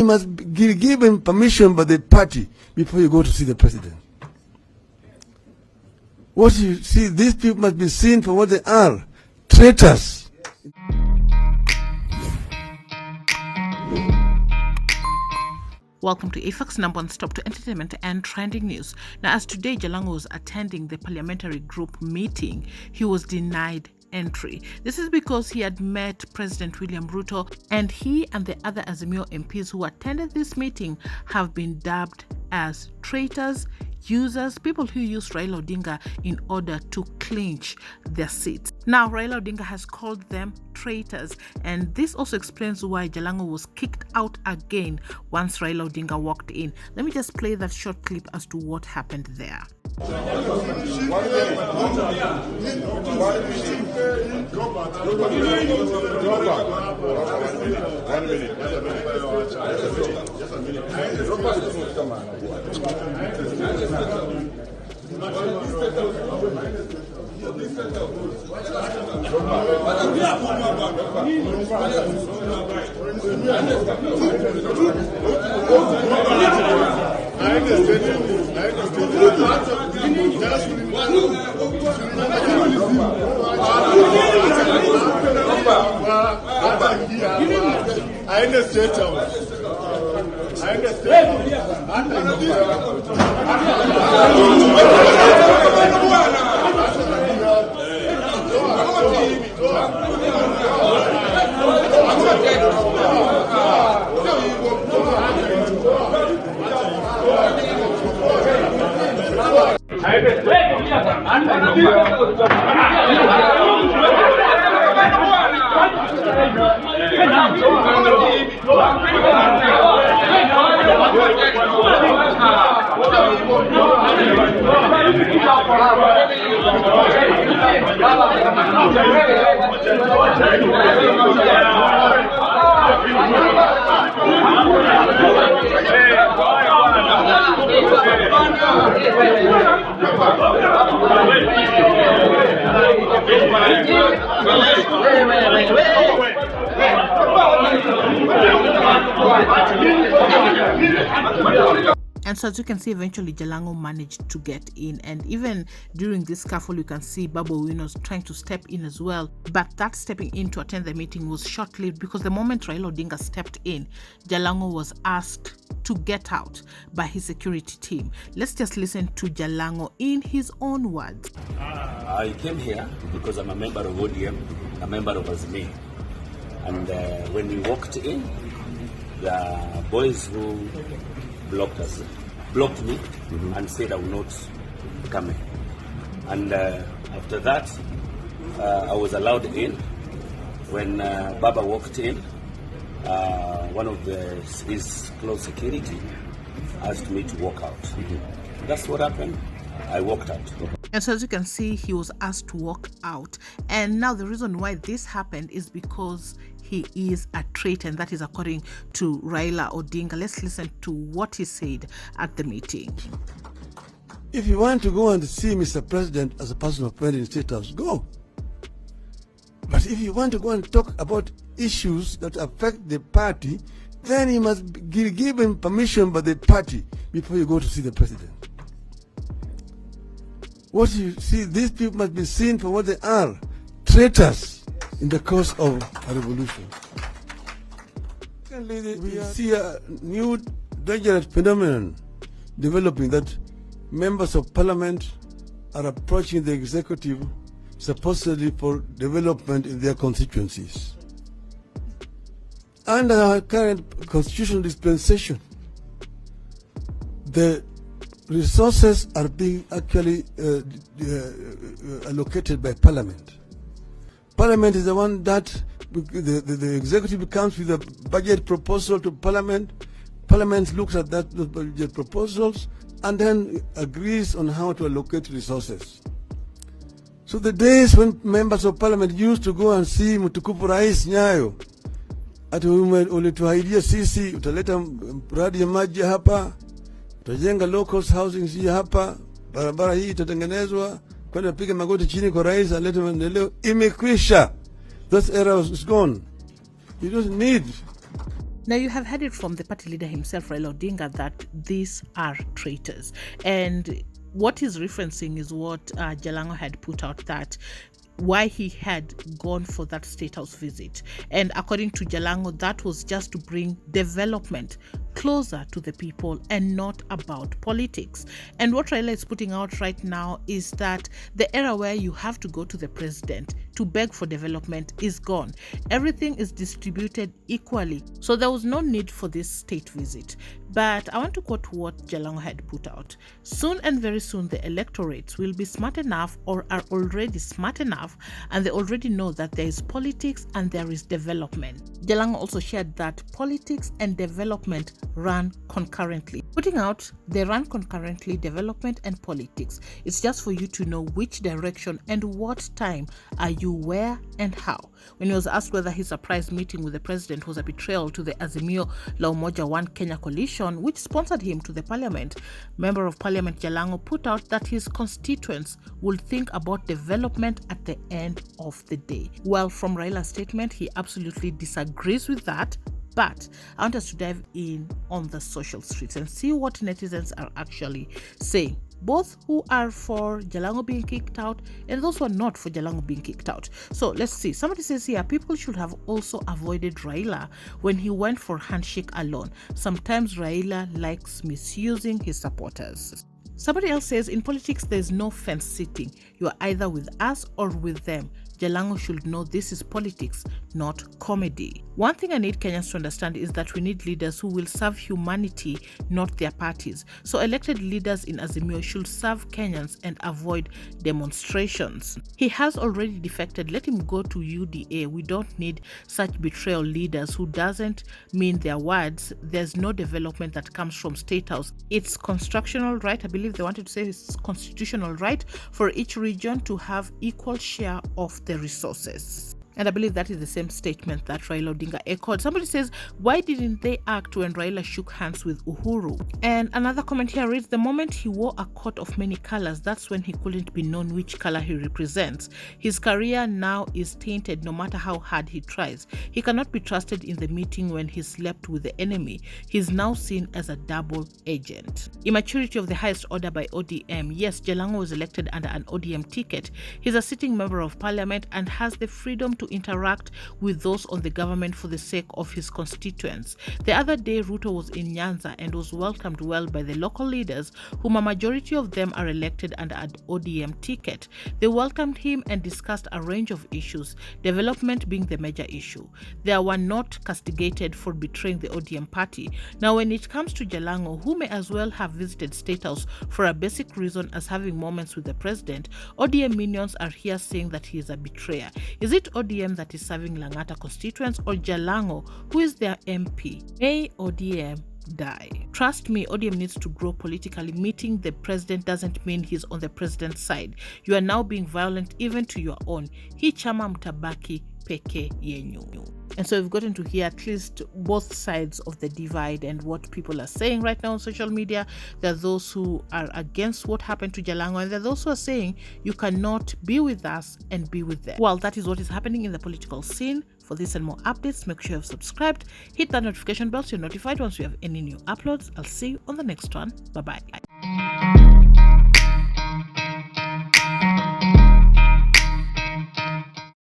must be given permission by the party before you go to see the president. What you see, these people must be seen for what they are, traitors. Welcome to AFAX number one stop to entertainment and trending news. Now, as today Jalango was attending the parliamentary group meeting, he was denied entry. This is because he had met President William Ruto, and he and the other Azimio MPs who attended this meeting have been dubbed as traitors, users, people who used Raila Odinga in order to clinch their seats. Now, Raila Odinga has called them traitors, and this also explains why Jalango was kicked out again once Raila Odinga walked in. Let me just play that short clip as to what happened there. And so, as you can see, eventually Jalango managed to get in, and even during this scuffle you can see Babu Winos trying to step in as well, but that stepping in to attend the meeting was short-lived, because the moment Raila Odinga stepped in, Jalango was asked to get out by his security team. Let's just listen to Jalango in his own words. I came here because I'm a member of ODM, a member of Azimio, and when we walked in, the boys who blocked me and said I will not come in. And after that, I was allowed in. When Baba walked in, one of his close security asked me to walk out. That's what happened. I walked out. And so, as you can see, he was asked to walk out. And now the reason why this happened is because he is a traitor, and that is according to Raila Odinga. Let's listen to what he said at the meeting. If you want to go and see Mr. President as a person of in State House, go. But if you want to go and talk about issues that affect the party, then you must be given permission by the party before you go to see the president. What you see, these people must be seen for what they are, traitors in the course of a revolution. We see a new dangerous phenomenon developing, that members of parliament are approaching the executive supposedly for development in their constituencies. Under our current constitutional dispensation, the resources are being actually allocated by Parliament. Parliament is the one that the executive comes with a budget proposal to Parliament. Parliament looks at those budget proposals and then agrees on how to allocate resources. So the days when members of Parliament used to go and see Mtukufu Rais Nyayo, ati ulituahidia sisi utaleta mradi ya maji hapa, utajenga local housing hii hapa, barabara hii itatengenezwa, kwenda piga magoti chini kwa rais alete maendeleo, imekwisha. That era is gone. You don't need. Now, you have heard it from the party leader himself, Raila Odinga, that these are traitors. And what he's referencing is what Jalango had put out, that why he had gone for that State House visit. And according to Jalango, that was just to bring development closer to the people and not about politics. And what Raila is putting out right now is that the era where you have to go to the president to beg for development is gone. Everything is distributed equally. So there was no need for this state visit. But I want to quote what Jalango had put out. Soon and very soon, the electorates will be smart enough, or are already smart enough, and they already know that there is politics and there is development. Jalango also shared that politics and development run concurrently. Putting out, they run concurrently, development and politics. It's just for you to know which direction and what time are you where and how. When he was asked whether his surprise meeting with the president was a betrayal to the Azimio la Umoja One Kenya coalition, which sponsored him to the parliament, Member of Parliament Jalango put out that his constituents will think about development at the end of the day. Well, from Raila's statement, he absolutely disagrees with that. But I want us to dive in on the social streets and see what netizens are actually saying, both who are for Jalango being kicked out and those who are not for Jalango being kicked out. So let's see. Somebody says here, people should have also avoided Raila when he went for handshake alone. Sometimes Raila likes misusing his supporters. Somebody else says, in politics, there's no fence sitting. You are either with us or with them. Jalango should know this is politics, not comedy. One thing I need Kenyans to understand is that we need leaders who will serve humanity, not their parties. So elected leaders in Azimio should serve Kenyans and avoid demonstrations. He has already defected. Let him go to UDA. We don't need such betrayal leaders who doesn't mean their words. There's no development that comes from State House. It's constitutional right. I believe they wanted to say it's constitutional right for each region to have equal share of the resources. And I believe that is the same statement that Raila Odinga echoed. Somebody says, why didn't they act when Raila shook hands with Uhuru? And another comment here reads, the moment he wore a coat of many colors, that's when he couldn't be known which color he represents. His career now is tainted no matter how hard he tries. He cannot be trusted in the meeting when he slept with the enemy. He's now seen as a double agent. Immaturity of the highest order by ODM. Yes, Jalango was elected under an ODM ticket. He's a sitting member of parliament and has the freedom to interact with those on the government for the sake of his constituents. The other day, Ruto was in Nyanza and was welcomed well by the local leaders, whom a majority of them are elected under an ODM ticket. They welcomed him and discussed a range of issues, development being the major issue. They were not castigated for betraying the ODM party. Now, when it comes to Jalango, who may as well have visited State House for a basic reason as having moments with the president, ODM minions are here saying that he is a betrayer. Is it ODM that is serving Langata constituents or Jalango, who is their MP? May ODM die. Trust me, ODM needs to grow politically. Meeting the president doesn't mean he's on the president's side. You are now being violent even to your own. Hii chama mtabaki peke yenyu. And so we've gotten to hear at least both sides of the divide and what people are saying right now on social media. There are those who are against what happened to Jalango, and there are those who are saying you cannot be with us and be with them. Well, that is what is happening in the political scene. For this and more updates, make sure you have subscribed, hit that notification bell so you're notified once we have any new uploads. I'll see you on the next one. Bye-bye.